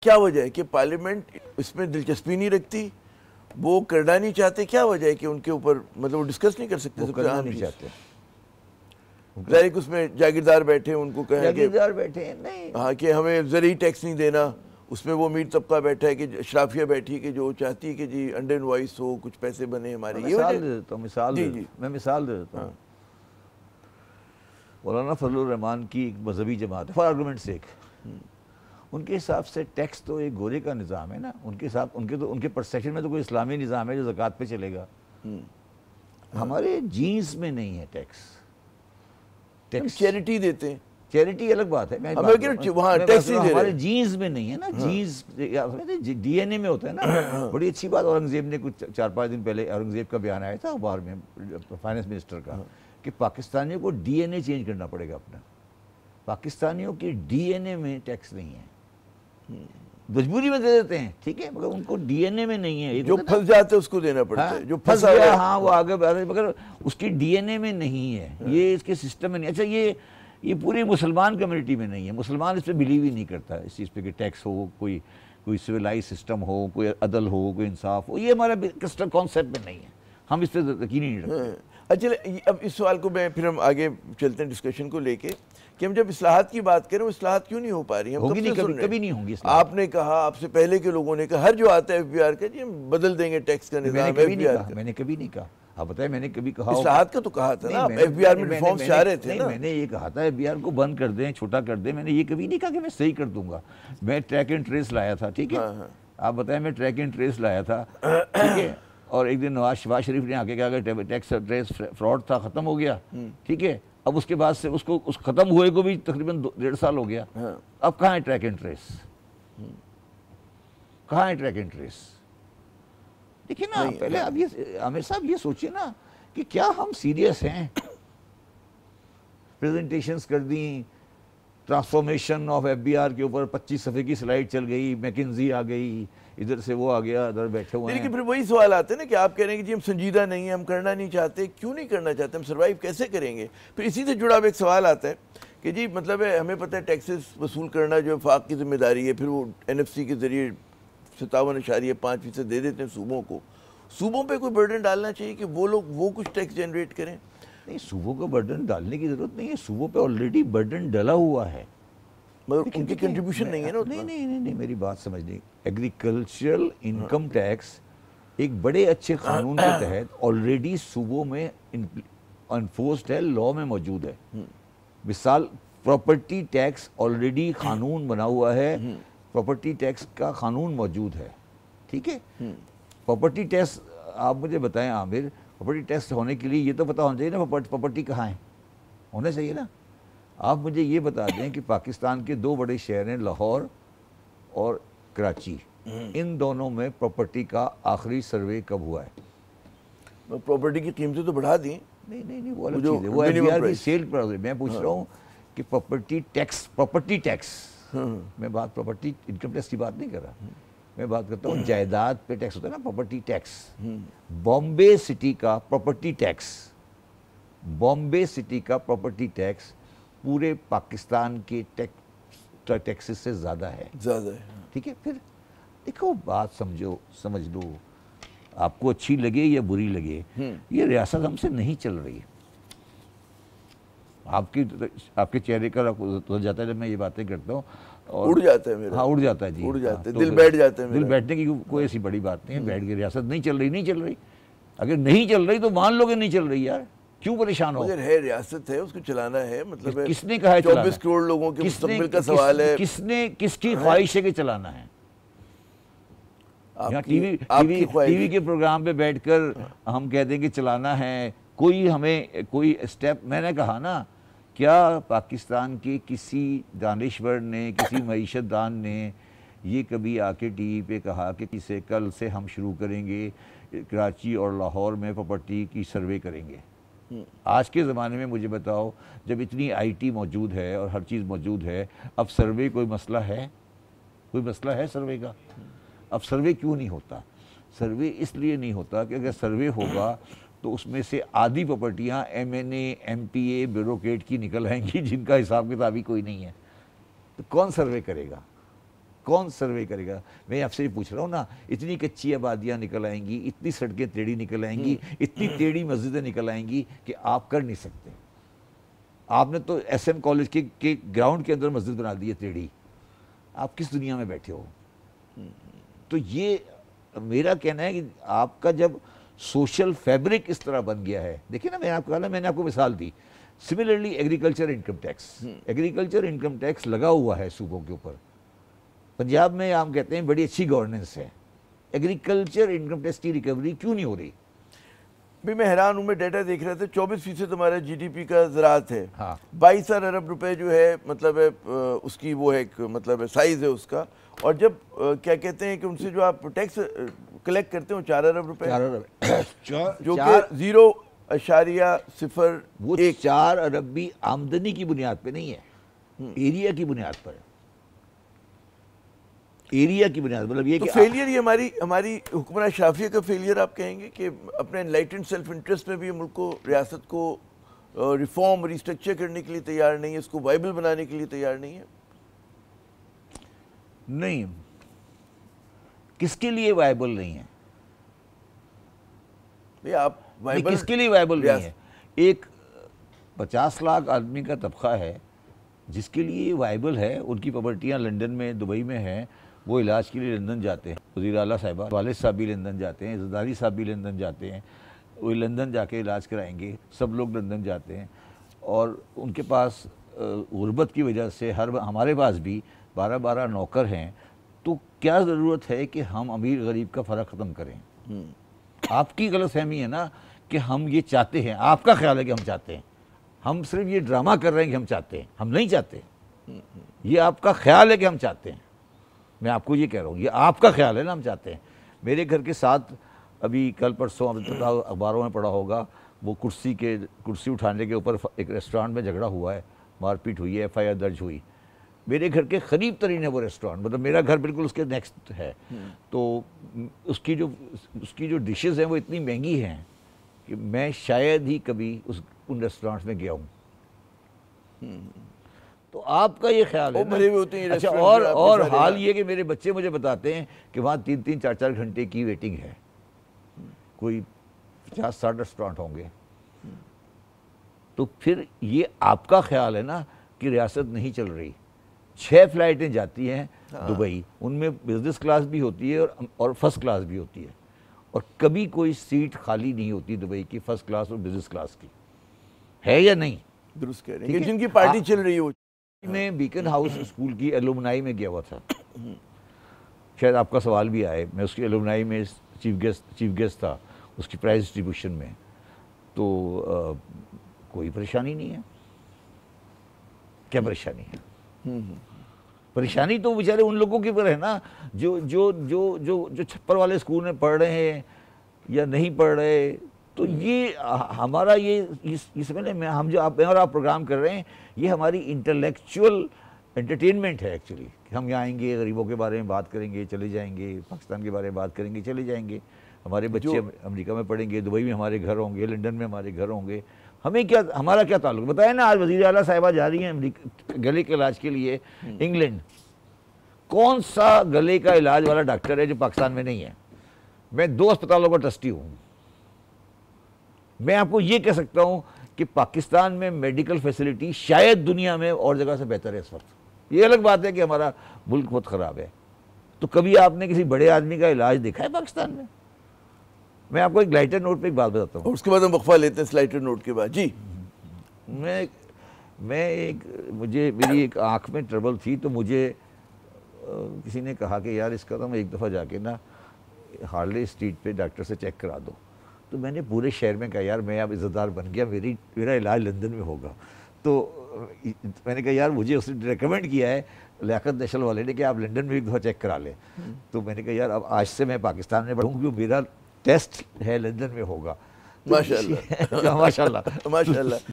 کیا وجہ ہے کہ پارلیمنٹ اس میں دلچسپی نہیں رکھتی, وہ کرنا نہیں چاہتے؟ کیا وجہ ہے کہ ان کے اوپر مطلب وہ ڈسکس نہیں کر سکتے؟ کرنا نہیں چاہتے. ظاہر کہ اس میں جاگیردار بیٹھے ان کو کہیں کہ جاگیردار بیٹھے ہیں نہیں, ہاں کہ ہمیں زرعی ٹیکس نہیں دینا, اس میں وہ امیر طبقہ بیٹھا ہے کہ اشرافیہ بیٹھی کہ جو چاہتی ہے کہ جی انڈر انوائس ہو, کچھ پیسے بنے ہمارے. مثال دے دیتا ہوں, میں مثال دے دیتا ہوں. مولانا فضل الرحمان کی ایک مذہبی جماعت ہے, فار آرگومنٹ سیک, ان کے حساب سے ٹیکس تو ایک گورے کا نظام ہے نا, ان کے حساب ان کے پرسیپشن میں تو کوئی اسلامی نظام ہے جو زکوٰۃ پہ چلے گا. ہمارے جینز میں نہیں ہے ٹیکس. چیریٹی دیتے ہیں, چیریٹی الگ بات ہے, ہمارے جینز میں نہیں ہے نا. جینز ڈی این اے میں ہوتا ہے نا. بڑی اچھی بات اورنگزیب نے کچھ 4-5 دن پہلے اورنگزیب کا بیان آیا تھا اخبار میں, فائنانس منسٹر کا, کہ پاکستانیوں کو ڈی این اے چینج کرنا پڑے گا اپنا. پاکستانیوں کی ڈی این اے میں ٹیکس نہیں ہے, مجبوری میں دے دیتے ہیں, ٹھیک ہے, مگر ان کو ڈی این اے میں نہیں ہے. جو پھنس جاتے ہیں اس کو دینا پڑتا ہے, جو پھنس گیا ہاں وہ آگے بڑھ رہے, مگر اس کی ڈی این اے میں نہیں ہے, یہ اس کے سسٹم میں نہیں. اچھا یہ پوری مسلمان کمیونٹی میں نہیں ہے, مسلمان اس پہ بلیو ہی نہیں کرتا اس چیز پہ کہ ٹیکس ہو, کوئی سویلائز سسٹم ہو, کوئی عدل ہو, کوئی انصاف ہو. یہ ہمارا کانسیپٹ میں نہیں ہے, ہم اس پہ یقین ہی نہیں رکھتے. اچھا اب اس سوال کو پھر ہم آگے چلتے ہیں ڈسکشن کو لے کے کہ ہم جب اصلاحات کی بات کریں, وہ اصلاحات کیوں نہیں ہو پا رہی ہیں؟ ہوگی نہیں, کبھی نہیں ہوں گی. آپ نے کہا, آپ سے پہلے کے لوگوں نے کہا, ہر جو آتا ہے ایف بی آر کا جی ہم بدل دیں گے ٹیکس کا نظام. میں نے کبھی نہیں کہا, آپ بتائیں میں نے کبھی کہا اصلاحات کا تو کہا تھا نا, ایف بی آر میں ریفارمز چاہ رہے تھے نا. میں نے یہ کہا تھا ایف بی آر کو بند کر دیں, چھوٹا کر دیں. میں نے یہ کبھی نہیں کہا کہ میں صحیح کر دوں گا. میں ٹریک اینڈ ٹریس لایا تھا, ٹھیک ہے, آپ بتائیں میں ٹریک اینڈ ٹریس لایا تھا, ٹھیک ہے, اور ایک دن نواز شریف نے آ کے کہا کہ ٹیکس ٹریس فراڈ تھا, ختم ہو گیا, ٹھیک ہے. اب اس کے بعد سے اس ختم ہوئے کو بھی تقریباً 1.5 سال ہو گیا. اب کہاں ہے ٹریک اینڈ ٹریس؟ کہاں ہے ٹریک اینڈ ٹریس؟ دیکھیں نا, پہلے اب یہ عامر صاحب یہ سوچیں نا کہ کیا ہم سیریس ہیں؟ پریزنٹیشنز کر دیں, transformation of F B R کے اوپر 25 صفحے کی سلائیڈ چل گئی, میکنزی آ گئی, ادھر سے وہ آ گیا, ادھر بیٹھے ہوئے ہیں. لیکن پھر وہی سوال آتے ہیں نا کہ آپ کہہ رہے ہیں کہ جی ہم سنجیدہ نہیں ہیں, ہم کرنا نہیں چاہتے. کیوں نہیں کرنا چاہتے؟ ہم سروائیو کیسے کریں گے؟ پھر اسی سے جڑا ہوا ایک سوال آتا ہے کہ جی مطلب ہے ہمیں پتہ ہے ٹیکسز وصول کرنا جو وفاق کی ذمہ داری ہے, پھر وہ این ایف سی کے ذریعے 57.5% دے دیتے ہیں صوبوں کو. صوبوں پہ کوئی برڈن ڈالنا چاہیے کہ وہ لوگ وہ کچھ ٹیکس جنریٹ کریں. نہیں, صوبوں کو برڈن ڈالنے کی ضرورت نہیں ہے, صوبوں پہ آلریڈی برڈن ڈلا ہوا ہے, مگر ان کی کنٹریبیوشن نہیں ہے نا. نہیں, میری بات سمجھنے. ایگریکلچرل انکم ٹیکس ایک بڑے اچھے قانون کے تحت آلریڈی صوبوں میں انفورسڈ ہے, لا میں موجود ہے. مثال پراپرٹی ٹیکس آلریڈی قانون بنا ہوا ہے, پراپرٹی ٹیکس کا قانون موجود ہے, ٹھیک ہے. پراپرٹی ٹیکس آپ مجھے بتائیں عامر, پراپرٹی ٹیکس ہونے کے لیے یہ تو پتہ ہونا چاہیے نا پراپرٹی کہاں ہے, ہونا چاہیے نا. آپ مجھے یہ بتا دیں کہ پاکستان کے 2 بڑے شہر ہیں, لاہور اور کراچی, ان دونوں میں پراپرٹی کا آخری سروے کب ہوا ہے؟ پراپرٹی کی قیمتیں تو بڑھا دیں. نہیں, وہ الگ چیز ہے, وہ ایف بی آر کی سیل پر. میں پوچھ رہا ہوں کہ پراپرٹی ٹیکس, میں بات پراپرٹی انکم ٹیکس کی بات نہیں کر رہا, میں بات کرتا ہوں جائیداد پہ ٹیکس ہوتا ہے نا, پراپرٹی ٹیکس. بامبے سٹی کا پراپرٹی ٹیکس پورے پاکستان کے ٹیکسز سے زیادہ ہے, ٹھیک ہے. پھر دیکھو بات سمجھ لو, آپ کو اچھی لگے یا بری لگے, یہ ریاست ہم سے نہیں چل رہی. آپ کے چہرے کا تو جاتا ہے جب میں یہ باتیں کرتا ہوں, اڑ جاتا ہے میرا. ہاں اڑ جاتا ہے جی, اڑ جاتا ہے, دل بیٹھ جاتا ہے. دل بیٹھنے کی کوئی ایسی بڑی بات نہیں ہے, بیٹھ کے ریاست نہیں چل رہی. اگر نہیں چل رہی تو مان لو کہ نہیں چل رہی یار, کیوں پریشان ہو؟ مگر ہے, ریاست ہے, اس کو چلانا ہے. مطلب کس نے کہا ہے 24 کروڑ لوگوں کے مستقبل کا سوال ہے. کس کی خواہش ہے کہ چلانا ہے؟ ٹی وی کے پروگرام پہ بیٹھ کر ہم کہتے ہیں کہ چلانا ہے, کوئی اسٹیپ. میں نے کہا نا, کیا پاکستان کے کسی دانشور نے, کسی معیشت دان نے یہ کبھی آ کے ٹی وی پہ کہا کہ کل سے ہم شروع کریں گے کراچی اور لاہور میں پراپرٹی کی سروے کریں گے؟ آج کے زمانے میں مجھے بتاؤ, جب اتنی آئی ٹی موجود ہے اور ہر چیز موجود ہے, اب سروے کوئی مسئلہ ہے سروے کا؟ اب سروے کیوں نہیں ہوتا؟ سروے اس لیے نہیں ہوتا کہ اگر سروے ہوگا تو اس میں سے آدھی پراپرٹیاں ایم این اے, ایم پی اے, بیوروکریٹ کی نکل آئیں گی, جن کا حساب کتاب ہی کوئی نہیں ہے. تو کون سروے کرے گا؟ کون سروے کرے گا؟ میں آپ سے پوچھ رہا ہوں نا، اتنی کچی آبادیاں نکل آئیں گی، اتنی سڑکیں ٹیڑھی نکل آئیں گی، اتنی ٹیڑھی مسجدیں نکل آئیں گی کہ آپ کر نہیں سکتے. آپ نے تو ایس ایم کالج کے گراؤنڈ کے اندر مسجد بنا دی ہے ٹیڑھی. آپ کس دنیا میں بیٹھے ہو؟ تو یہ میرا کہنا ہے کہ آپ کا جب سوشل فیبرک اس طرح بن گیا ہے، دیکھیں نا، میں نے آپ کو مثال دی. سملرلی ایگریکلچر انکم ٹیکس لگا ہوا ہے صوبوں کے اوپر. پنجاب میں ہم کہتے ہیں بڑی اچھی گورننس ہے، ایگریکلچر انکم ٹیکس کی ریکوری کیوں نہیں ہو رہی؟ بھی میں حیران ہوں، میں ڈیٹا دیکھ رہا تھا 24% ہمارا جی ڈی پی کا زراعت ہے. 22 ارب روپے جو ہے مطلب ہے اس کی وہ ہے مطلب سائز ہے اس کا. اور جب کیا کہتے ہیں کہ ان سے جو آپ ٹیکس کلیکٹ کرتے ہیں 4 ارب روپے، جو کہ 0.01. وہ 4 ارب بھی آمدنی کی بنیاد پہ نہیں ہے، ایریا کی بنیاد پر ہے. ایریا کی بنیاد مطلب یہ کہ فیلئر یہ ہماری حکمراں شافیہ کا فیلئر آپ کہیں گے کہ اپنے انلائٹنڈ سیلف انٹرسٹ میں بھی ملک کو، ریاست کو ریفارم ریسٹرکچر کرنے کے لیے تیار نہیں ہے، اس کو وائبل بنانے کے لیے تیار نہیں ہے؟ نہیں. کس کے لیے وائبل نہیں ہے؟ کس کے لیے وائبل نہیں ہے؟ ایک 50 لاکھ آدمی کا طبقہ ہے جس کے لیے وائبل ہے. ان کی پراپرٹیاں لنڈن میں، دبئی میں ہیں، وہ علاج کے لیے لندن جاتے ہیں. وزیر اعلیٰ صاحبہ، والد صاحب بھی لندن جاتے ہیں، زرداری صاحب بھی لندن جاتے ہیں. وہ لندن جا کے علاج کرائیں گے، سب لوگ لندن جاتے ہیں. اور ان کے پاس غربت کی وجہ سے ہمارے پاس بھی 12 نوکر ہیں. تو کیا ضرورت ہے کہ ہم امیر غریب کا فرق ختم کریں؟ آپ کی غلط فہمی ہے نا کہ ہم یہ چاہتے ہیں. آپ کا خیال ہے کہ ہم چاہتے ہیں. ہم صرف یہ ڈرامہ کر رہے ہیں کہ ہم چاہتے ہیں. ہم نہیں چاہتے. یہ آپ کا خیال ہے کہ ہم چاہتے ہیں. میں آپ کو یہ کہہ رہا ہوں، یہ آپ کا خیال ہے نا ہم چاہتے ہیں. میرے گھر کے ساتھ ابھی کل پرسوں اخباروں میں پڑھا ہوگا، وہ کرسی اٹھانے کے اوپر ایک ریسٹورانٹ میں جھگڑا ہوا ہے، مار پیٹ ہوئی ہے، ایف آئی آر درج ہوئی. میرے گھر کے قریب ترین ہے وہ ریسٹورانٹ، مطلب میرا گھر بالکل اس کے نیکسٹ ہے. تو اس کی جو ڈشز ہیں وہ اتنی مہنگی ہیں کہ میں شاید ہی کبھی ان ریسٹورانٹس میں گیا ہوں. تو آپ کا یہ خیال ہے نا. اچھا، اور حال یہ کہ میرے بچے مجھے بتاتے ہیں کہ وہاں 3-3 4-4 گھنٹے کی ویٹنگ ہے. کوئی 50-60 ریسٹورانٹ ہوں گے. تو پھر یہ آپ کا خیال ہے نا کہ ریاست نہیں چل رہی. 6 فلائٹیں جاتی ہیں دبئی، ان میں بزنس کلاس بھی ہوتی ہے اور فرسٹ کلاس بھی ہوتی ہے. اور کبھی کوئی سیٹ خالی نہیں ہوتی دبئی کی فرسٹ کلاس اور بزنس کلاس کی. ہے یا نہیں؟ درست کہہ رہے ہیں. جن کی پارٹی چل رہی ہو. میں بیکن ہاؤس اسکول کی ایلومنائی میں گیا ہوا تھا. شاید آپ کا سوال بھی آئے. میں اس کی ایلومنائی میں چیف گیسٹ تھا اس کی پرائز ڈسٹریبیوشن میں. تو کوئی پریشانی نہیں ہے. کیا پریشانی ہے؟ پریشانی تو بیچارے ان لوگوں کی پر ہے نا جو چھپر والے اسکول میں پڑھ رہے ہیں یا نہیں پڑھ رہے. تو یہ ہمارا اس میں ہم جو میں اور آپ پروگرام کر رہے ہیں، یہ ہماری انٹلیکچوئل انٹرٹینمنٹ ہے ایکچولی. ہم یہاں آئیں گے، غریبوں کے بارے میں بات کریں گے، چلے جائیں گے. پاکستان کے بارے میں بات کریں گے، چلے جائیں گے. ہمارے بچے امریکہ میں پڑھیں گے، دبئی میں ہمارے گھر ہوں گے، لنڈن میں ہمارے گھر ہوں گے. ہمارا کیا تعلق؟ بتائیں نا. آج وزیر اعلیٰ صاحبہ جا رہی ہیں گلے کے علاج کے لیے انگلینڈ. کون سا گلے کا علاج والا ڈاکٹر ہے جو پاکستان میں نہیں ہے؟ میں 2 اسپتالوں کا ٹرسٹی ہوں. میں آپ کو یہ کہہ سکتا ہوں کہ پاکستان میں میڈیکل فیسلٹی شاید دنیا میں اور جگہ سے بہتر ہے اس وقت. یہ الگ بات ہے کہ ہمارا ملک بہت خراب ہے. تو کبھی آپ نے کسی بڑے آدمی کا علاج دیکھا ہے پاکستان میں؟ میں آپ کو ایک لائٹر نوٹ پہ ایک بات بتاتا ہوں. اس کے بعد ہم وقفہ لیتے ہیں. لائٹر نوٹ کے بعد جی میری ایک آنکھ میں ٹربل تھی. تو مجھے کسی نے کہا کہ یار اس کا تو میں ایک دفعہ جا کے نا ہارلے اسٹریٹ پہ ڈاکٹر سے چیک کرا دو. تو میں نے پورے شہر میں کہا یار میں اب عزت دار بن گیا، میرا علاج لندن میں ہوگا. تو میں نے کہا یار مجھے اس نے ریکمینڈ کیا ہے لیاقت نیشنل والے نے کہ آپ لنڈن میں ایک دفعہ چیک کرا لیں. تو میں نے کہا یار اب آج سے میں پاکستان میں پڑھوں کیونکہ میرا ٹیسٹ ہے لندن میں ہوگا. ماشاء اللہ. ماشاء اللہ.